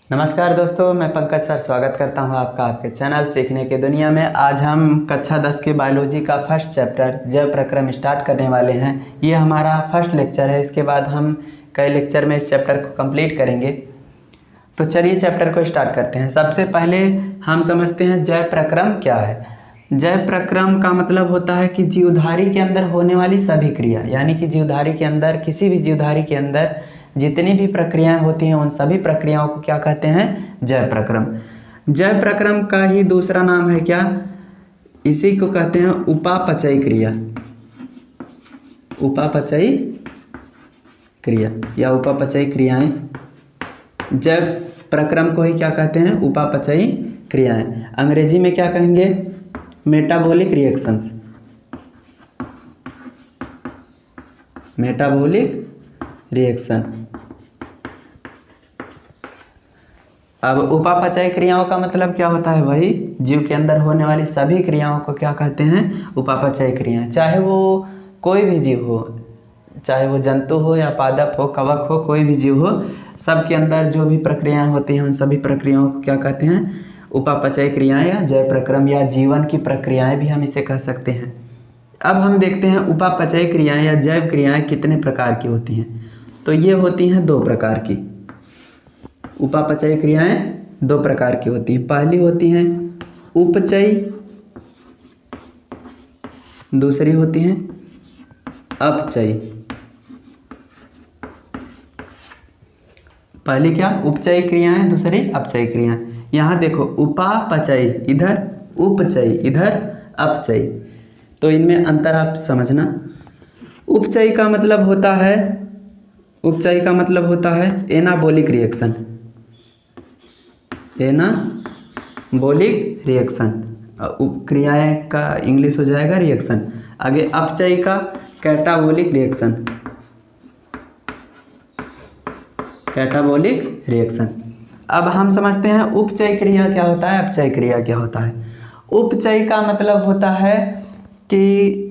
नमस्कार दोस्तों, मैं पंकज सर स्वागत करता हूं आपका आपके चैनल सीखने की दुनिया में। आज हम कक्षा 10 के बायोलॉजी का फर्स्ट चैप्टर जैव प्रक्रम स्टार्ट करने वाले हैं। ये हमारा फर्स्ट लेक्चर है। इसके बाद हम कई लेक्चर में इस चैप्टर को कंप्लीट करेंगे। तो चलिए चैप्टर को स्टार्ट करते हैं। सबसे पहले हम समझते हैं जैव प्रक्रम क्या है। जैव प्रक्रम का मतलब होता है कि जीवधारी के अंदर होने वाली सभी क्रिया, यानी कि जीवधारी के अंदर, किसी भी जीवधारी के अंदर जितनी भी प्रक्रियाएं होती हैं उन सभी प्रक्रियाओं को क्या कहते हैं? जैव प्रक्रम। जैव प्रक्रम का ही दूसरा नाम है क्या? इसी को कहते हैं उपापचयी क्रिया। उपापचयी क्रिया या उपापचयी क्रियाएं, जैव प्रक्रम को ही क्या कहते हैं? उपापचयी क्रियाएं। अंग्रेजी में क्या कहेंगे? Metabolic reactions. Metabolic reaction. अब उपापचयी क्रियाओं का मतलब क्या होता है? वही जीव के अंदर होने वाली सभी क्रियाओं को क्या कहते हैं? उपापचयी क्रियाएं। चाहे वो कोई भी जीव हो, चाहे वो जंतु हो या पादप हो, कवक हो, कोई भी जीव हो, सब के अंदर जो भी प्रक्रियाएं होती हैं उन सभी प्रक्रियाओं को क्या कहते हैं? उपापचयी क्रियाएं या जैव प्रक्रम या जीवन की प्रक्रियाएं भी हम इसे कह सकते हैं। अब हम देखते हैं उपापचयी क्रियाएं या जैव क्रियाएं कितने प्रकार की होती हैं। तो ये होती हैं दो प्रकार की। उपापचयी क्रियाएं दो प्रकार की होती हैं। पहली होती हैं उपचयी, दूसरी होती हैं अपचयी। पहली क्या? उपचयी क्रियाएं, दूसरी अपचयी क्रियाएं। यहाँ देखो, उपापचयी इधर, उपचयी इधर, अपचयी। तो इनमें अंतर आप समझना। उपचयी का मतलब होता है, उपचयी का मतलब होता है एनाबॉलिक रिएक्शन। Anabolic reaction. क्रियाएं का इंग्लिश हो जाएगा रिएक्शन। आगे अपचयी का कैटाबॉलिक रिएक्शन। Catabolic reaction. अब हम समझते हैं उपचयी क्रिया क्या होता है, अपचयी क्रिया क्या होता है। उपचयी का मतलब होता है कि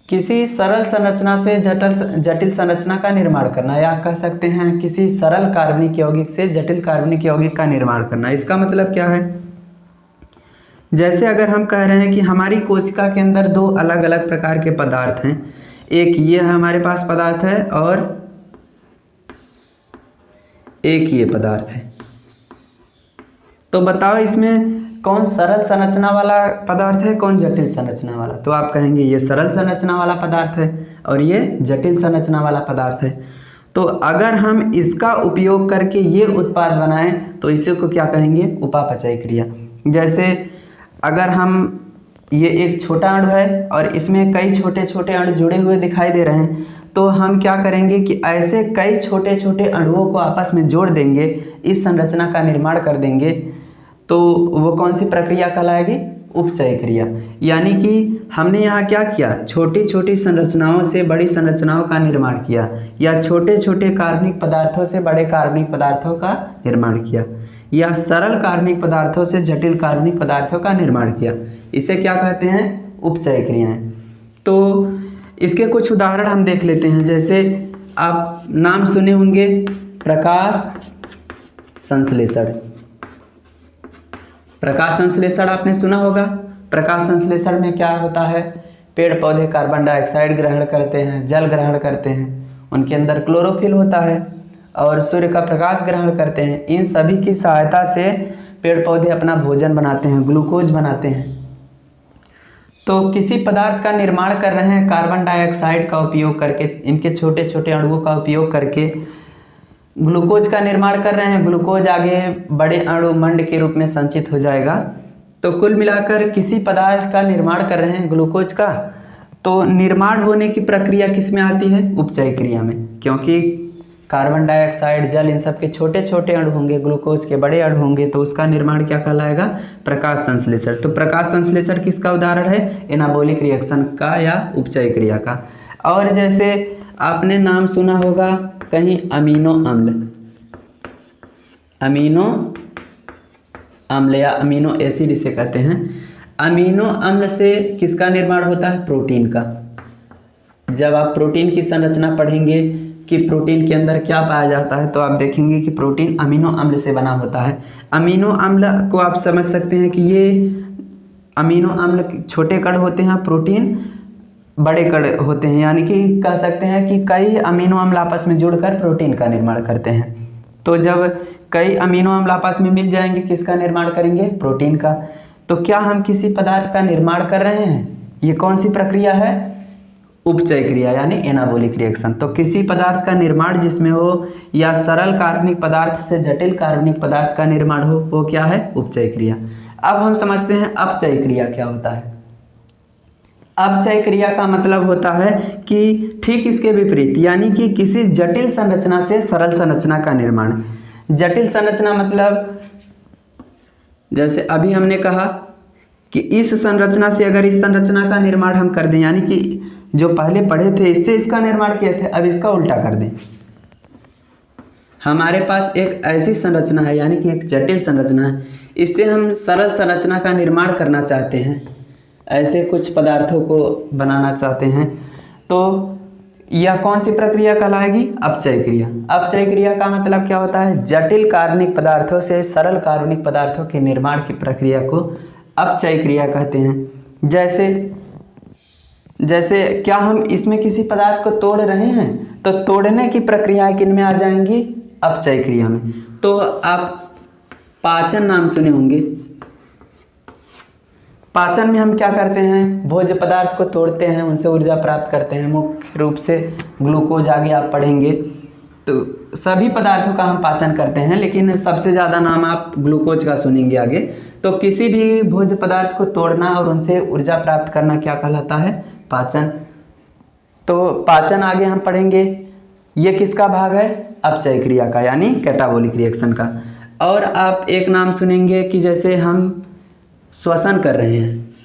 किसी सरल संरचना से जटिल संरचना का निर्माण करना, या कह सकते हैं किसी सरल कार्बनिक यौगिक से जटिल कार्बनिक यौगिक का निर्माण करना। इसका मतलब क्या है? जैसे अगर हम कह रहे हैं कि हमारी कोशिका के अंदर दो अलग अलग प्रकार के पदार्थ हैं, एक ये हमारे पास पदार्थ है और एक ये पदार्थ है, तो बताओ इसमें कौन सरल संरचना वाला पदार्थ है, कौन जटिल संरचना वाला? तो आप कहेंगे ये सरल संरचना वाला पदार्थ है और ये जटिल संरचना वाला पदार्थ है। तो अगर हम इसका उपयोग करके ये उत्पाद बनाएं तो इसी को क्या कहेंगे? उपापचयी क्रिया। जैसे अगर हम, ये एक छोटा अणु है और इसमें कई छोटे छोटे अणु जुड़े हुए दिखाई दे रहे हैं, तो हम क्या करेंगे कि ऐसे कई छोटे छोटे अणुओं को आपस में जोड़ देंगे, इस संरचना का निर्माण कर देंगे। तो वो कौन सी प्रक्रिया कहलाएगी? उपचयी क्रिया। यानी कि हमने यहाँ क्या किया? छोटी छोटी संरचनाओं से बड़ी संरचनाओं का निर्माण किया, या छोटे छोटे कार्बनिक पदार्थों से बड़े कार्बनिक पदार्थों का निर्माण किया, या सरल कार्बनिक पदार्थों से जटिल कार्बनिक पदार्थों का निर्माण किया। इसे क्या कहते हैं? उपचयी क्रियाएं। तो इसके कुछ उदाहरण हम देख लेते हैं। जैसे आप नाम सुने होंगे प्रकाश संश्लेषण। प्रकाश संश्लेषण आपने सुना होगा। प्रकाश संश्लेषण में क्या होता है? पेड़ पौधे कार्बन डाइऑक्साइड ग्रहण करते हैं, जल ग्रहण करते हैं, उनके अंदर क्लोरोफिल होता है, और सूर्य का प्रकाश ग्रहण करते हैं। इन सभी की सहायता से पेड़ पौधे अपना भोजन बनाते हैं, ग्लूकोज बनाते हैं। तो किसी पदार्थ का निर्माण कर रहे हैं कार्बन डाइऑक्साइड का उपयोग करके, इनके छोटे छोटे अणुओं का उपयोग करके ग्लूकोज का निर्माण कर रहे हैं। ग्लूकोज आगे बड़े अणु मंड के रूप में संचित हो जाएगा। तो कुल मिलाकर किसी पदार्थ का निर्माण कर रहे हैं ग्लूकोज का, तो निर्माण होने की प्रक्रिया किस में आती है? उपचयी क्रिया में। क्योंकि कार्बन डाइऑक्साइड, जल, इन सब के छोटे छोटे अणु होंगे, ग्लूकोज के बड़े अणु होंगे, तो उसका निर्माण क्या कहलाएगा? प्रकाश संश्लेषण। तो प्रकाश संश्लेषण किसका उदाहरण है? एनाबॉलिक रिएक्शन का या उपचयी क्रिया का। और जैसे आपने नाम सुना होगा कहीं अमीनो अम्ल। अमीनो अम्ल या अमीनो एसिड इसे कहते हैं। अमीनो अम्ल से किसका निर्माण होता है? प्रोटीन का। जब आप प्रोटीन की संरचना पढ़ेंगे कि प्रोटीन के अंदर क्या पाया जाता है, तो आप देखेंगे कि प्रोटीन अमीनो अम्ल से बना होता है। अमीनो अम्ल को आप समझ सकते हैं कि ये अमीनो अम्ल छोटे कण होते हैं, प्रोटीन बड़े कण होते हैं, यानी कि कह सकते हैं कि कई अमीनो अम्ल आपस में जुड़कर प्रोटीन का निर्माण करते हैं। तो जब कई अमीनो अम्ल आपस में मिल जाएंगे, किसका निर्माण करेंगे? प्रोटीन का। तो क्या हम किसी पदार्थ का निर्माण कर रहे हैं? ये कौन सी प्रक्रिया है? उपचय क्रिया, यानी एनाबॉलिक रिएक्शन। तो किसी पदार्थ का निर्माण जिसमें हो या सरल कार्बनिक पदार्थ से जटिल कार्बनिक पदार्थ का निर्माण हो, वो क्या है? उपचय क्रिया। अब हम समझते हैं अपचय क्रिया क्या होता है। अपचय क्रिया का मतलब होता है कि ठीक इसके विपरीत, यानी कि किसी जटिल संरचना से सरल संरचना का निर्माण। जटिल संरचना मतलब जैसे अभी हमने कहा कि इस संरचना से अगर इस संरचना का निर्माण हम कर दें, यानी कि जो पहले पढ़े थे इससे इसका निर्माण किए थे, अब इसका उल्टा कर दें। हमारे पास एक ऐसी संरचना है, यानी कि एक जटिल संरचना है, इससे हम सरल संरचना का निर्माण करना चाहते हैं, ऐसे कुछ पदार्थों को बनाना चाहते हैं, तो यह कौन सी प्रक्रिया कहलाएगी? अपचय क्रिया। अपचय क्रिया का मतलब क्या होता है? जटिल कार्बनिक पदार्थों से सरल कार्बनिक पदार्थों के निर्माण की प्रक्रिया को अपचय क्रिया कहते हैं। जैसे क्या हम इसमें किसी पदार्थ को तोड़ रहे हैं, तो तोड़ने की प्रक्रिया किन में आ जाएंगी? अपचय क्रिया में। तो आप पाचन नाम सुने होंगे। पाचन में हम क्या करते हैं? भोज्य पदार्थ को तोड़ते हैं, उनसे ऊर्जा प्राप्त करते हैं, मुख्य रूप से ग्लूकोज, आगे आप पढ़ेंगे। तो सभी पदार्थों का हम पाचन करते हैं, लेकिन सबसे ज़्यादा नाम आप ग्लूकोज का सुनेंगे आगे। तो किसी भी भोज्य पदार्थ को तोड़ना और उनसे ऊर्जा प्राप्त करना क्या कहलाता है? पाचन। तो पाचन आगे हम पढ़ेंगे, ये किसका भाग है? अपचय क्रिया का, यानी कैटाबॉलिक रिएक्शन का। और आप एक नाम सुनेंगे कि जैसे हम श्वसन कर रहे हैं।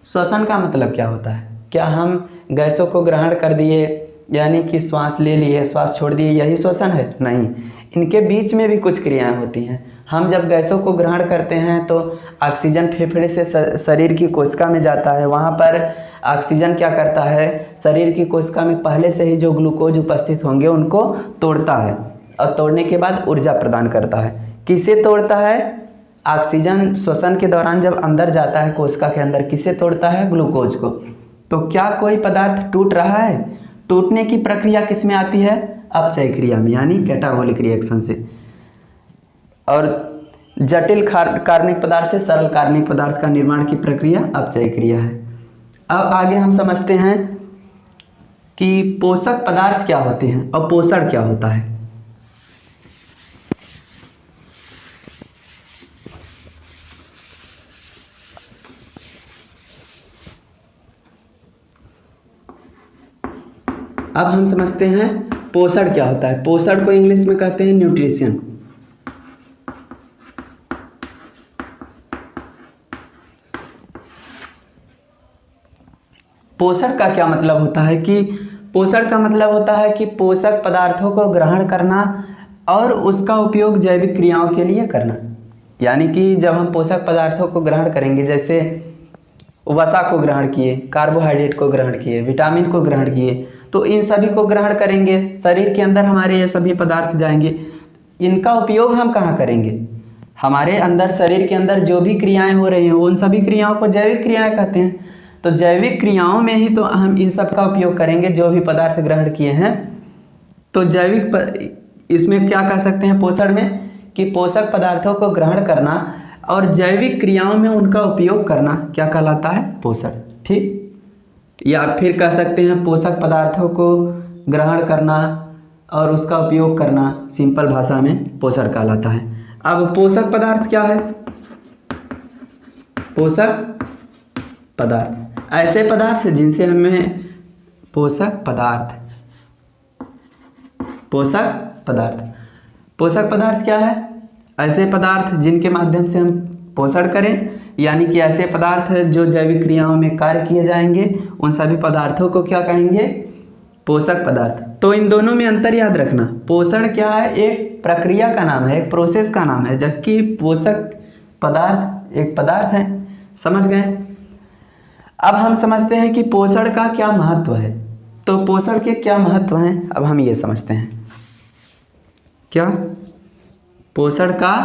श्वसन का मतलब क्या होता है? क्या हम गैसों को ग्रहण कर दिए, यानी कि श्वास ले लिए, श्वास छोड़ दिए, यही श्वसन है? नहीं, इनके बीच में भी कुछ क्रियाएं होती हैं। हम जब गैसों को ग्रहण करते हैं तो ऑक्सीजन फेफड़े से शरीर की कोशिका में जाता है, वहाँ पर ऑक्सीजन क्या करता है? शरीर की कोशिका में पहले से ही जो ग्लूकोज उपस्थित होंगे उनको तोड़ता है, और तोड़ने के बाद ऊर्जा प्रदान करता है। किसे तोड़ता है? ऑक्सीजन श्वसन के दौरान जब अंदर जाता है कोशिका के अंदर, किसे तोड़ता है? ग्लूकोज को। तो क्या कोई पदार्थ टूट रहा है? टूटने की प्रक्रिया किस में आती है? अपचय क्रिया में, यानी कैटाबॉलिक रिएक्शन से। और जटिल कार्बनिक पदार्थ से सरल कार्बनिक पदार्थ का निर्माण की प्रक्रिया अपचय क्रिया है। अब आगे हम समझते हैं कि पोषक पदार्थ क्या होते हैं और पोषण क्या होता है। अब हम समझते हैं पोषण क्या होता है। पोषण को इंग्लिश में कहते हैं न्यूट्रिशन। पोषण का क्या मतलब होता है? कि पोषण का मतलब होता है कि पोषक पदार्थों को ग्रहण करना और उसका उपयोग जैविक क्रियाओं के लिए करना। यानी कि जब हम पोषक पदार्थों को ग्रहण करेंगे, जैसे वसा को ग्रहण किए, कार्बोहाइड्रेट को ग्रहण किए, विटामिन को ग्रहण किए, तो इन सभी को ग्रहण करेंगे, शरीर के अंदर हमारे ये सभी पदार्थ जाएंगे। इनका उपयोग हम कहाँ करेंगे? हमारे अंदर, शरीर के अंदर जो भी क्रियाएं हो रही हैं उन सभी क्रियाओं को जैविक क्रियाएं कहते हैं। तो जैविक क्रियाओं में ही तो हम इन सब का उपयोग करेंगे, जो भी पदार्थ ग्रहण किए हैं। तो इसमें क्या कह सकते हैं पोषण में? कि पोषक पदार्थों को ग्रहण करना और जैविक क्रियाओं में उनका उपयोग करना क्या कहलाता है? पोषण। ठीक, या फिर कह सकते हैं पोषक पदार्थों को ग्रहण करना और उसका उपयोग करना, सिंपल भाषा में पोषण कहलाता है। अब पोषक पदार्थ क्या है? पोषक पदार्थ ऐसे पदार्थ जिनसे हमें पोषक पदार्थ क्या है? ऐसे पदार्थ जिनके माध्यम से हम पोषण करें, यानी कि ऐसे पदार्थ जो जैविक क्रियाओं में कार्य किए जाएंगे, उन सभी पदार्थों को क्या कहेंगे? पोषक पदार्थ। तो इन दोनों में अंतर याद रखना। पोषण क्या है? एक प्रक्रिया का नाम है, एक प्रोसेस का नाम है, जबकि पोषक पदार्थ एक पदार्थ है। समझ गए? अब हम समझते हैं कि पोषण का क्या महत्व है। तो पोषण के क्या महत्व हैं, अब हम ये समझते हैं। क्या पोषण का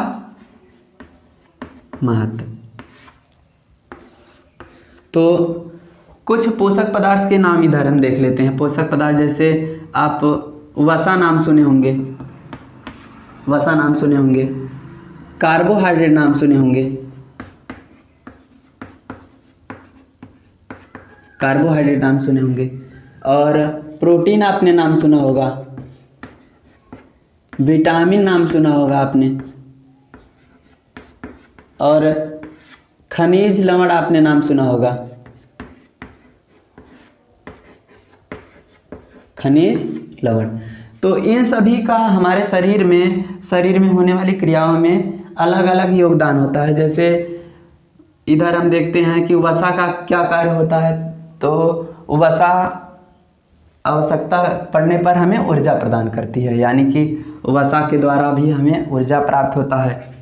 महत्व, तो कुछ पोषक पदार्थ के नाम इधर हम देख लेते हैं। पोषक पदार्थ जैसे आप वसा नाम सुने होंगे, वसा नाम सुने होंगे, कार्बोहाइड्रेट नाम सुने होंगे, कार्बोहाइड्रेट नाम सुने होंगे, और प्रोटीन आपने नाम सुना होगा, विटामिन नाम सुना होगा आपने, और खनिज लवण आपने नाम सुना होगा, खनिज लवण। तो इन सभी का हमारे शरीर में होने वाली क्रियाओं में अलग अलग योगदान होता है। जैसे इधर हम देखते हैं कि वसा का क्या कार्य होता है, तो वसा आवश्यकता पड़ने पर हमें ऊर्जा प्रदान करती है, यानी कि वसा के द्वारा भी हमें ऊर्जा प्राप्त होता है।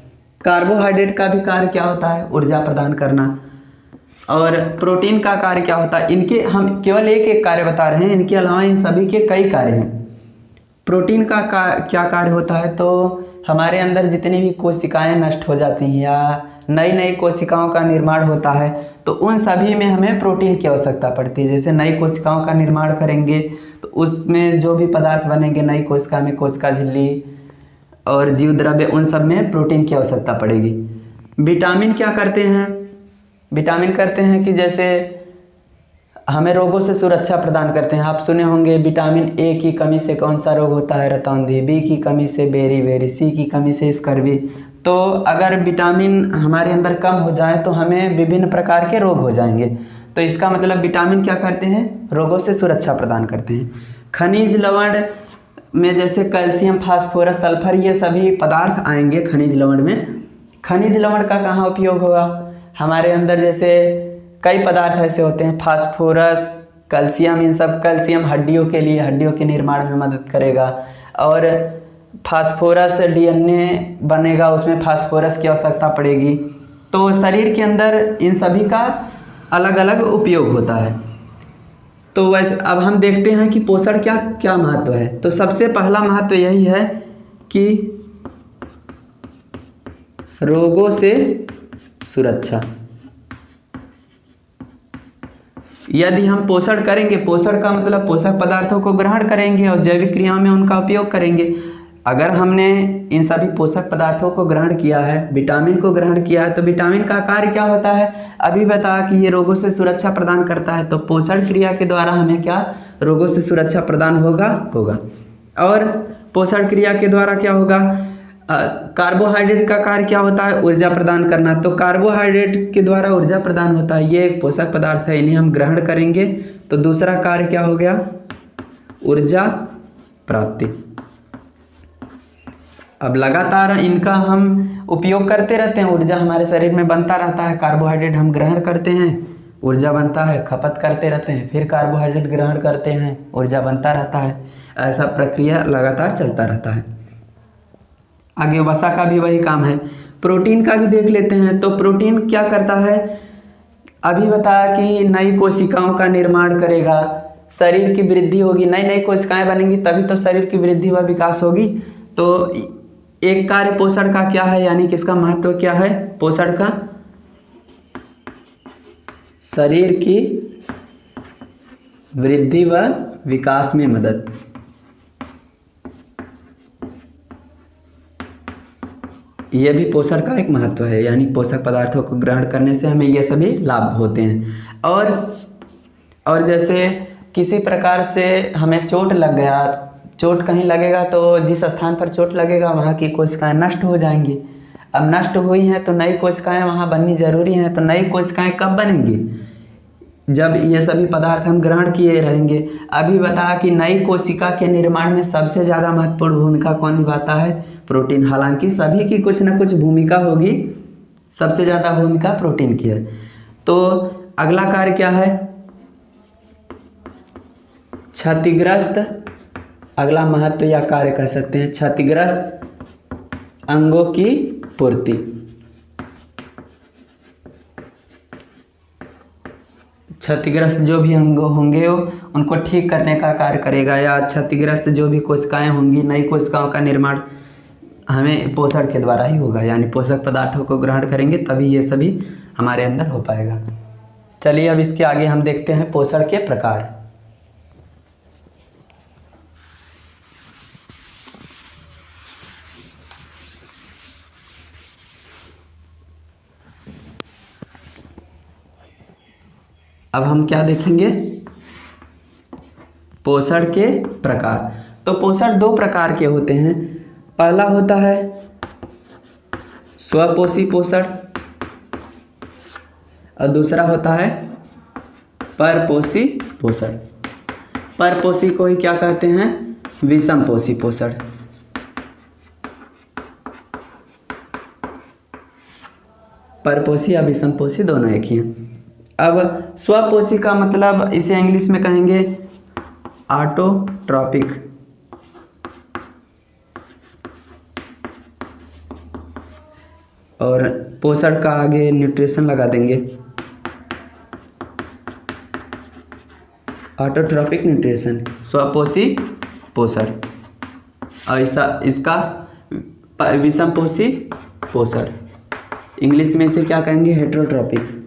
कार्बोहाइड्रेट का भी कार्य क्या होता है, ऊर्जा प्रदान करना। और प्रोटीन का कार्य क्या होता है, इनके हम केवल एक कार्य बता रहे हैं, इनके अलावा इन सभी के कई कार्य हैं। प्रोटीन का क्या कार्य होता है, तो हमारे अंदर जितनी भी कोशिकाएं नष्ट हो जाती हैं या नई नई कोशिकाओं का निर्माण होता है, तो उन सभी में हमें प्रोटीन की आवश्यकता पड़ती है। जैसे नई कोशिकाओं का निर्माण करेंगे तो उसमें जो भी पदार्थ बनेंगे नई कोशिका में, कोशिका झिल्ली और जीव द्रव्य, उन सब में प्रोटीन की आवश्यकता पड़ेगी। विटामिन क्या करते हैं, विटामिन करते हैं कि जैसे हमें रोगों से सुरक्षा प्रदान करते हैं। आप सुने होंगे विटामिन ए की कमी से कौन सा रोग होता है, रतौंधी, बी की कमी से बेरी, सी की कमी से स्कर्वी। तो अगर विटामिन हमारे अंदर कम हो जाए तो हमें विभिन्न प्रकार के रोग हो जाएंगे। तो इसका मतलब विटामिन क्या करते हैं, रोगों से सुरक्षा प्रदान करते हैं। खनिज लवण में जैसे कैल्शियम, फास्फोरस, सल्फर, ये सभी पदार्थ आएंगे खनिज लवण में। खनिज लवण का कहाँ उपयोग होगा, हमारे अंदर जैसे कई पदार्थ ऐसे होते हैं, फास्फोरस, कैल्शियम, इन सब। कैल्शियम हड्डियों के लिए, हड्डियों के निर्माण में मदद करेगा, और फास्फोरस डीएनए बनेगा, उसमें फास्फोरस की आवश्यकता पड़ेगी। तो शरीर के अंदर इन सभी का अलग अलग उपयोग होता है। तो वैसे अब हम देखते हैं कि पोषण क्या क्या महत्व है। तो सबसे पहला महत्व यही है कि रोगों से सुरक्षा। यदि हम पोषण करेंगे, पोषण का मतलब पोषक पदार्थों को ग्रहण करेंगे और जैविक क्रियाओं में उनका उपयोग करेंगे। अगर हमने इन सभी पोषक पदार्थों को ग्रहण किया है, विटामिन को ग्रहण किया है, तो विटामिन का कार्य क्या होता है, अभी बताया कि ये रोगों से सुरक्षा प्रदान करता है। तो पोषण क्रिया के द्वारा हमें क्या रोगों से सुरक्षा प्रदान होगा। और पोषण क्रिया के द्वारा क्या होगा, कार्बोहाइड्रेट का कार्य क्या होता है, ऊर्जा प्रदान करना। तो कार्बोहाइड्रेट के द्वारा ऊर्जा प्रदान होता है, ये एक पोषक पदार्थ है, इन्हें हम ग्रहण करेंगे तो दूसरा कार्य क्या हो गया, ऊर्जा प्राप्ति। अब लगातार इनका हम उपयोग करते रहते हैं, ऊर्जा हमारे शरीर में बनता रहता है। कार्बोहाइड्रेट हम ग्रहण करते हैं, ऊर्जा बनता है, खपत करते रहते हैं, फिर कार्बोहाइड्रेट ग्रहण करते हैं, ऊर्जा बनता रहता है। ऐसा प्रक्रिया लगातार चलता रहता है। आगे वसा का भी वही काम है। प्रोटीन का भी देख लेते हैं। तो प्रोटीन क्या करता है, अभी बताया कि नई कोशिकाओं का निर्माण करेगा, शरीर की वृद्धि होगी, नई नई कोशिकाएं बनेंगी तभी तो शरीर की वृद्धि व विकास होगी। तो एक कार्य पोषण का क्या है, यानी कि इसका महत्व क्या है, पोषण का शरीर की वृद्धि व विकास में मदद। यह भी पोषण का एक महत्व है, यानी पोषक पदार्थों को ग्रहण करने से हमें ये सभी लाभ होते हैं। और जैसे किसी प्रकार से हमें चोट लग गया, चोट कहीं लगेगा तो जिस स्थान पर चोट लगेगा वहाँ की कोशिकाएं नष्ट हो जाएंगी। अब नष्ट हुई हैं तो नई कोशिकाएं वहाँ बननी जरूरी हैं। तो नई कोशिकाएं कब बनेंगी, जब ये सभी पदार्थ हम ग्रहण किए रहेंगे। अभी बताया कि नई कोशिका के निर्माण में सबसे ज़्यादा महत्वपूर्ण भूमिका कौन निभाता है, प्रोटीन। हालांकि सभी की कुछ न कुछ भूमिका होगी, सबसे ज़्यादा भूमिका प्रोटीन की है। तो अगला कार्य क्या है, क्षतिग्रस्त, अगला महत्व या कार्य कह सकते हैं क्षतिग्रस्त अंगों की पूर्ति। क्षतिग्रस्त जो भी अंग होंगे उनको ठीक करने का कार्य करेगा, या क्षतिग्रस्त जो भी कोशिकाएं होंगी नई कोशिकाओं का निर्माण हमें पोषण के द्वारा ही होगा, यानी पोषक पदार्थों को ग्रहण करेंगे तभी ये सभी हमारे अंदर हो पाएगा। चलिए अब इसके आगे हम देखते हैं पोषण के प्रकार। अब हम क्या देखेंगे, पोषण के प्रकार। तो पोषण दो प्रकार के होते हैं। पहला होता है स्वपोषी पोषण और दूसरा होता है परपोषी पोषण। परपोषी को ही क्या कहते हैं, विषमपोषी पोषण। परपोषी या विषमपोषी दोनों एक ही हैं। अब स्वपोषी का मतलब इसे इंग्लिश में कहेंगे ऑटोट्रॉपिक, और पोषण का आगे न्यूट्रिशन लगा देंगे, ऑटोट्रॉपिक न्यूट्रिशन, स्वपोषी पोषण। और इसका विषमपोषी पोषण, इंग्लिश में इसे क्या कहेंगे, हेटेरोट्रॉपिक।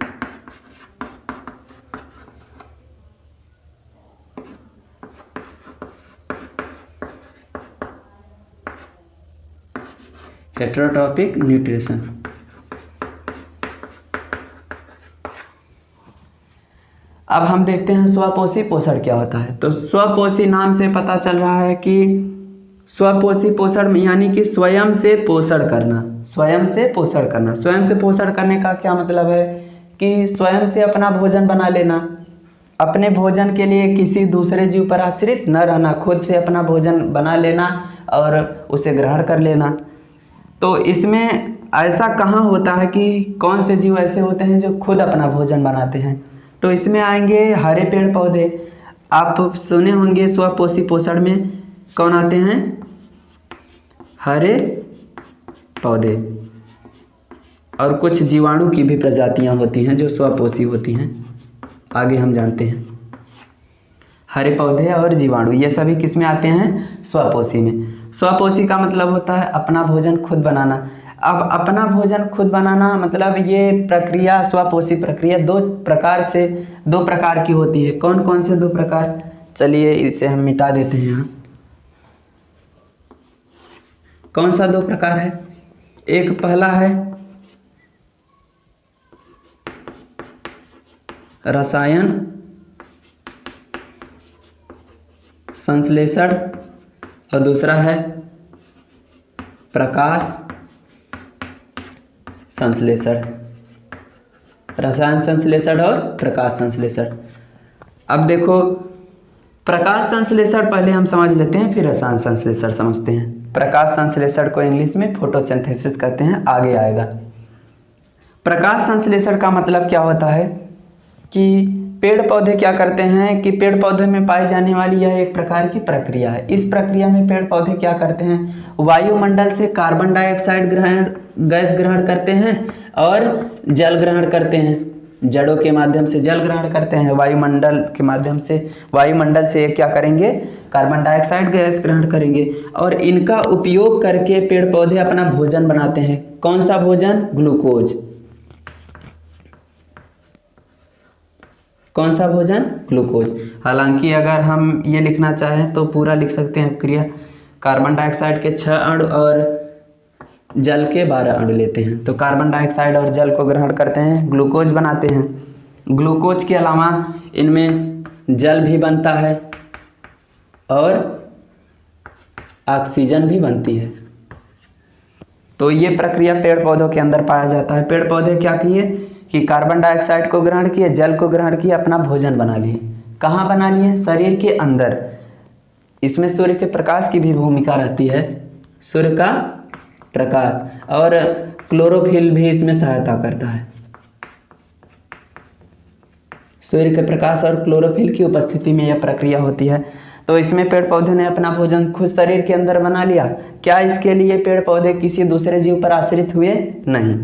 Heterotrophic nutrition. अब हम देखते हैं स्वपोषी पोषण क्या होता है। तो स्वपोषी नाम से पता चल रहा है कि स्वपोषी पोषण यानी कि स्वयं से पोषण करना। स्वयं से पोषण करना, स्वयं से पोषण करने का क्या मतलब है कि स्वयं से अपना भोजन बना लेना, अपने भोजन के लिए किसी दूसरे जीव पर आश्रित न रहना, खुद से अपना भोजन बना लेना और उसे ग्रहण कर लेना। तो इसमें ऐसा कहाँ होता है कि कौन से जीव ऐसे होते हैं जो खुद अपना भोजन बनाते हैं। तो इसमें आएंगे हरे पेड़ पौधे। आप सुने होंगे स्वपोषी पोषण में कौन आते हैं, हरे पौधे। और कुछ जीवाणु की भी प्रजातियां होती हैं जो स्वपोषी होती हैं, आगे हम जानते हैं। हरे पौधे और जीवाणु ये सभी किस में आते हैं, स्वपोषी में। स्वपोषी का मतलब होता है अपना भोजन खुद बनाना। अब अपना भोजन खुद बनाना मतलब ये प्रक्रिया, स्वपोषी प्रक्रिया दो प्रकार की होती है। कौन कौन से दो प्रकार, चलिए इसे हम मिटा देते हैं यहाँ। कौन सा दो प्रकार है, एक पहला है रसायन संश्लेषण और दूसरा है प्रकाश संश्लेषण। रसायन संश्लेषण और प्रकाश संश्लेषण। अब देखो प्रकाश संश्लेषण पहले हम समझ लेते हैं, फिर रसायन संश्लेषण समझते हैं। प्रकाश संश्लेषण को इंग्लिश में फोटोसिंथेसिस कहते हैं, आगे आएगा। प्रकाश संश्लेषण का मतलब क्या होता है कि पेड़ पौधे क्या करते हैं कि पेड़ पौधे में पाई जाने वाली यह एक प्रकार की प्रक्रिया है। इस प्रक्रिया में पेड़ पौधे क्या करते हैं, वायुमंडल से कार्बन डाइऑक्साइड गैस ग्रहण करते हैं और जल ग्रहण करते हैं। जड़ों के माध्यम से जल ग्रहण करते हैं, वायुमंडल के माध्यम से, वायुमंडल से क्या करेंगे, कार्बन डाइऑक्साइड गैस ग्रहण करेंगे और इनका उपयोग करके पेड़ पौधे अपना भोजन बनाते हैं। कौन सा भोजन, ग्लूकोज। कौन सा भोजन, ग्लूकोज। हालांकि अगर हम ये लिखना चाहें तो पूरा लिख सकते हैं क्रिया। कार्बन डाइऑक्साइड के 6 अणु और जल के 12 अणु लेते हैं, तो कार्बन डाइऑक्साइड और जल को ग्रहण करते हैं, ग्लूकोज बनाते हैं। ग्लूकोज के अलावा इनमें जल भी बनता है और ऑक्सीजन भी बनती है। तो ये प्रक्रिया पेड़ पौधों के अंदर पाया जाता है। पेड़ पौधे क्या किए कि कार्बन डाइऑक्साइड को ग्रहण किए, जल को ग्रहण किए, अपना भोजन बना लिए। कहाँ बना लिए, शरीर के अंदर। इसमें सूर्य के प्रकाश की भी भूमिका रहती है, सूर्य का प्रकाश, और क्लोरोफिल भी इसमें सहायता करता है। सूर्य के प्रकाश और क्लोरोफिल की उपस्थिति में यह प्रक्रिया होती है। तो इसमें पेड़ पौधे ने अपना भोजन खुद शरीर के अंदर बना लिया। क्या इसके लिए पेड़ पौधे किसी दूसरे जीव पर आश्रित हुए, नहीं।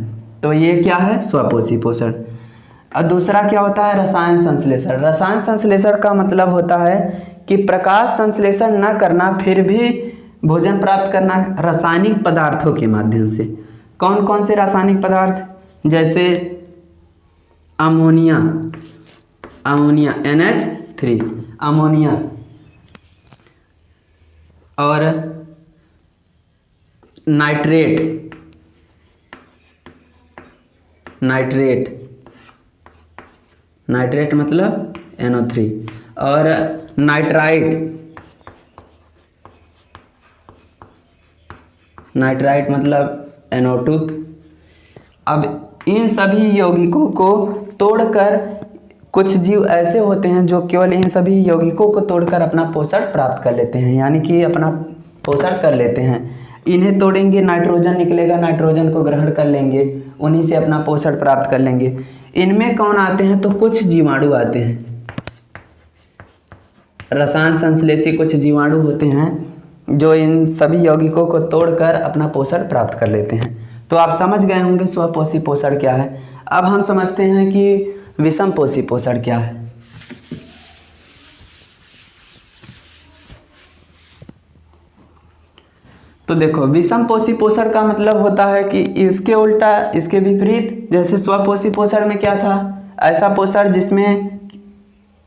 तो ये क्या है, स्वपोषी पोषण। और दूसरा क्या होता है, रसायन संश्लेषण। रसायन संश्लेषण का मतलब होता है कि प्रकाश संश्लेषण न करना फिर भी भोजन प्राप्त करना रासायनिक पदार्थों के माध्यम से। कौन कौन से रासायनिक पदार्थ, जैसे अमोनिया, अमोनिया NH3 अमोनिया, और नाइट्रेट, नाइट्रेट, नाइट्रेट मतलब NO3, और नाइट्राइट, नाइट्राइट मतलब NO2। अब इन सभी यौगिकों को तोड़कर कुछ जीव ऐसे होते हैं जो केवल इन सभी यौगिकों को तोड़कर अपना पोषण प्राप्त कर लेते हैं, यानी कि अपना पोषण कर लेते हैं। इन्हें तोड़ेंगे, नाइट्रोजन निकलेगा, नाइट्रोजन को ग्रहण कर लेंगे, उन्हीं से अपना पोषण प्राप्त कर लेंगे। इनमें कौन आते हैं, तो कुछ जीवाणु आते हैं, रसायन संश्लेषी कुछ जीवाणु होते हैं जो इन सभी यौगिकों को तोड़कर अपना पोषण प्राप्त कर लेते हैं। तो आप समझ गए होंगे स्वपोषी पोषण क्या है। अब हम समझते हैं कि विषमपोषी पोषण क्या है। तो देखो, विषमपोषी पोषण का मतलब होता है कि इसके उल्टा, इसके विपरीत, जैसे स्वपोषी पोषण में क्या था, ऐसा पोषण जिसमें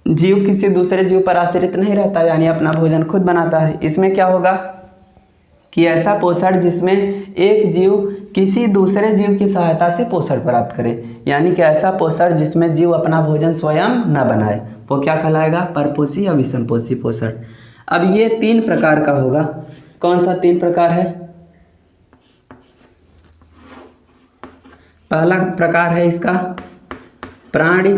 जीव किसी दूसरे जीव पर आश्रित नहीं रहता, यानी अपना भोजन खुद बनाता है। इसमें क्या होगा कि ऐसा पोषण जिसमें एक जीव किसी दूसरे जीव की सहायता से पोषण प्राप्त करे, यानी कि ऐसा पोषण जिसमें जीव अपना भोजन स्वयं न बनाए, वो क्या कहलाएगा, परपोषी या विषमपोषी पोषण। अब ये 3 प्रकार का होगा। कौन सा 3 प्रकार है? पहला प्रकार है इसका प्राणी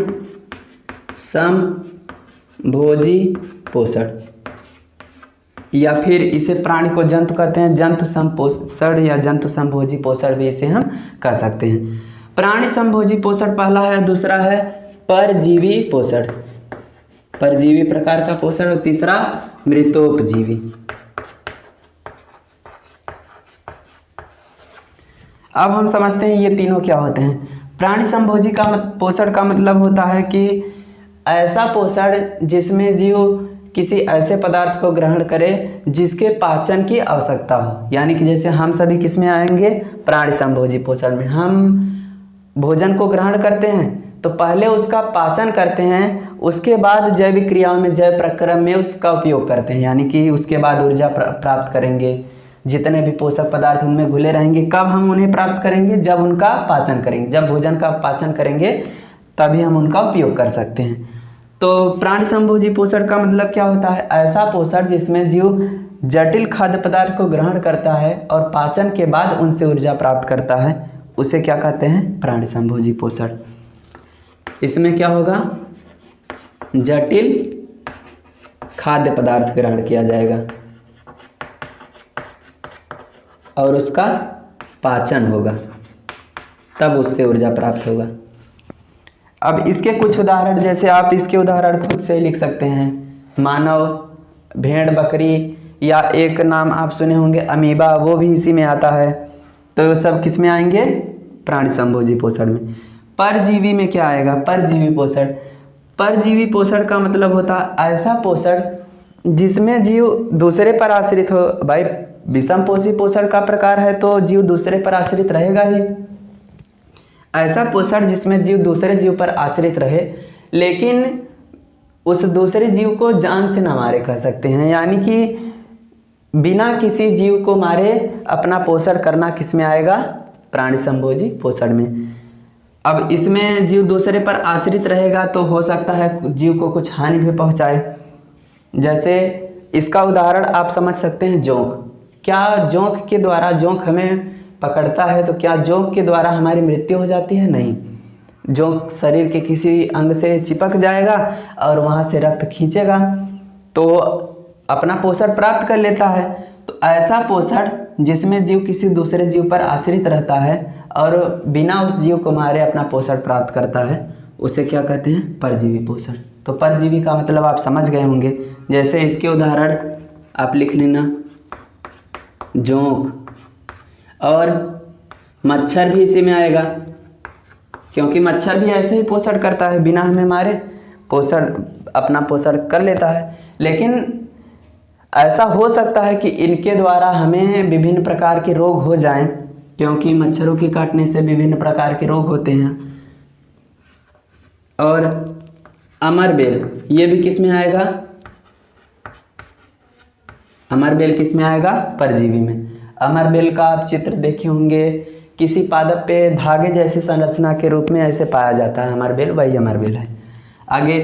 समभोजी पोषण, या फिर इसे प्राणी को जंतु कहते हैं, जंतु समपोषण या जंतु समभोजी पोषण भी इसे हम कह सकते हैं। प्राणी समभोजी पोषण पहला है, दूसरा है परजीवी पोषण, परजीवी प्रकार का पोषण, और तीसरा मृतोपजीवी। अब हम समझते हैं ये तीनों क्या होते हैं। प्राणी समभोजी का पोषण का मतलब होता है कि ऐसा पोषण जिसमें जीव किसी ऐसे पदार्थ को ग्रहण करे जिसके पाचन की आवश्यकता हो, यानी कि जैसे हम सभी किस में आएंगे, प्राणी समभोजी पोषण में। हम भोजन को ग्रहण करते हैं तो पहले उसका पाचन करते हैं, उसके बाद जैविक क्रियाओं में, जैव प्रक्रम में उसका उपयोग करते हैं, यानी कि उसके बाद ऊर्जा प्राप्त करेंगे। जितने भी पोषक पदार्थ उनमें घुले रहेंगे, कब हम उन्हें प्राप्त करेंगे, जब उनका पाचन करेंगे, जब भोजन का पाचन करेंगे तभी हम उनका उपयोग कर सकते हैं। तो प्राणी समभोजी पोषण का मतलब क्या होता है, ऐसा पोषण जिसमें जीव जटिल खाद्य पदार्थ को ग्रहण करता है और पाचन के बाद उनसे ऊर्जा प्राप्त करता है, उसे क्या कहते हैं, प्राणी समभोजी पोषण। इसमें क्या होगा, जटिल खाद्य पदार्थ ग्रहण किया जाएगा और उसका पाचन होगा, तब उससे ऊर्जा प्राप्त होगा। अब इसके कुछ उदाहरण, जैसे आप इसके उदाहरण खुद से लिख सकते हैं, मानव, भेड़, बकरी, या एक नाम आप सुने होंगे अमीबा, वो भी इसी में आता है। तो सब किस में आएंगे, प्राणी समभोजी पोषण में। परजीवी में क्या आएगा, परजीवी पोषण। परजीवी पोषण का मतलब होता है ऐसा पोषण जिसमें जीव दूसरे पर आश्रित हो। भाई विषमपोषी पोषण का प्रकार है तो जीव दूसरे पर आश्रित रहेगा ही। ऐसा पोषण जिसमें जीव दूसरे जीव पर आश्रित रहे, लेकिन उस दूसरे जीव को जान से ना मारे, कह सकते हैं, यानी कि बिना किसी जीव को मारे अपना पोषण करना किस में आएगा, प्राणी समभोजी पोषण में। अब इसमें जीव दूसरे पर आश्रित रहेगा तो हो सकता है जीव को कुछ हानि भी पहुंचाए। जैसे इसका उदाहरण आप समझ सकते हैं, जोंक। क्या जोंक के द्वारा, जोंक हमें पकड़ता है तो क्या जोंक के द्वारा हमारी मृत्यु हो जाती है? नहीं। जोंक शरीर के किसी अंग से चिपक जाएगा और वहाँ से रक्त खींचेगा तो अपना पोषण प्राप्त कर लेता है। तो ऐसा पोषण जिसमें जीव किसी दूसरे जीव पर आश्रित रहता है और बिना उस जीव को मारे अपना पोषण प्राप्त करता है, उसे क्या कहते हैं, परजीवी पोषण। तो परजीवी का मतलब आप समझ गए होंगे। जैसे इसके उदाहरण आप लिख लेना, जोंक, और मच्छर भी इसी में आएगा क्योंकि मच्छर भी ऐसे ही पोषण करता है, बिना हमें मारे अपना पोषण कर लेता है। लेकिन ऐसा हो सकता है कि इनके द्वारा हमें विभिन्न प्रकार के रोग हो जाएं, क्योंकि मच्छरों के काटने से विभिन्न प्रकार के रोग होते हैं। और अमरबेल, ये भी किस में आएगा? अमरबेल किस में आएगा? परजीवी में। अमरबेल का आप चित्र देखे होंगे, किसी पादप पे धागे जैसी संरचना के रूप में ऐसे पाया जाता है अमरबेल, वही अमरबेल है। आगे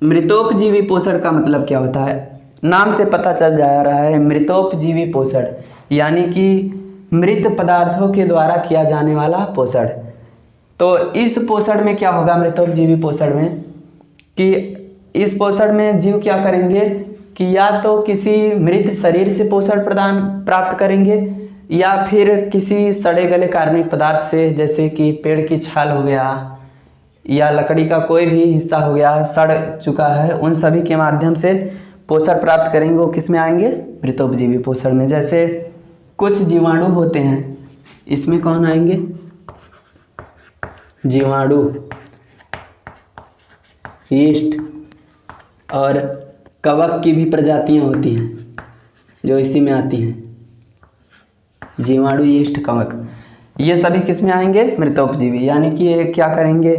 मृतोपजीवी पोषण का मतलब क्या होता है? नाम से पता चल जा रहा है, मृतोपजीवी पोषण यानी कि मृत पदार्थों के द्वारा किया जाने वाला पोषण। तो इस पोषण में क्या होगा, मृतोपजीवी पोषण में, कि इस पोषण में जीव क्या करेंगे कि या तो किसी मृत शरीर से पोषण प्राप्त करेंगे, या फिर किसी सड़े गले कार्बनिक पदार्थ से, जैसे कि पेड़ की छाल हो गया या लकड़ी का कोई भी हिस्सा हो गया सड़ चुका है, उन सभी के माध्यम से पोषण प्राप्त करेंगे। वो किस में आएंगे? मृतोपजीवी पोषण में। जैसे कुछ जीवाणु होते हैं, इसमें कौन आएंगे? जीवाणु, यीस्ट और कवक की भी प्रजातियां होती हैं जो इसी में आती हैं। जीवाणु, यीस्ट, कवक, ये सभी किस में आएंगे? मृतोपजीवी। यानी कि ये क्या करेंगे,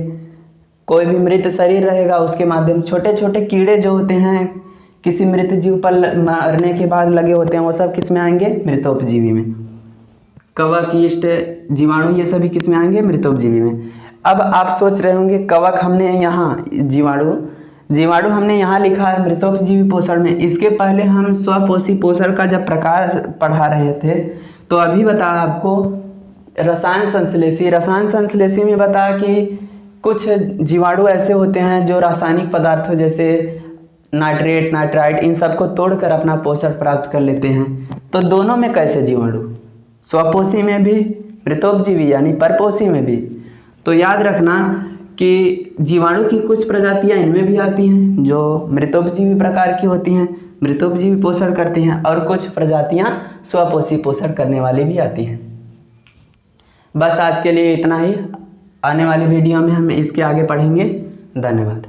कोई भी मृत शरीर रहेगा उसके माध्यम, छोटे छोटे कीड़े जो होते हैं किसी मृत जीव पर मरने के बाद लगे होते हैं, वो सब किस में आएंगे? मृतोपजीवी में। कवक, यीस्ट, जीवाणु, ये सभी किस में आएंगे? मृतोपजीवी में। अब आप सोच रहे होंगे कवक हमने यहाँ, जीवाणु हमने यहाँ लिखा है मृतोपजीवी पोषण में, इसके पहले हम स्वपोषी पोषण का जब प्रकार पढ़ा रहे थे तो अभी बताया आपको रसायन संश्लेषी में बताया कि कुछ जीवाणु ऐसे होते हैं जो रासायनिक पदार्थों जैसे नाइट्रेट, नाइट्राइट, इन सबको तोड़कर अपना पोषण प्राप्त कर लेते हैं। तो दोनों में कैसे जीवाणु, स्वपोषी में भी, मृतोपजीवी यानी परपोषी में भी। तो याद रखना कि जीवाणु की कुछ प्रजातियां इनमें भी आती हैं जो मृतोपजीवी प्रकार की होती हैं, मृतोपजीवी पोषण करती हैं, और कुछ प्रजातियां स्वपोषी पोषण करने वाली भी आती हैं। बस आज के लिए इतना ही। आने वाली वीडियो में हम इसके आगे पढ़ेंगे। धन्यवाद।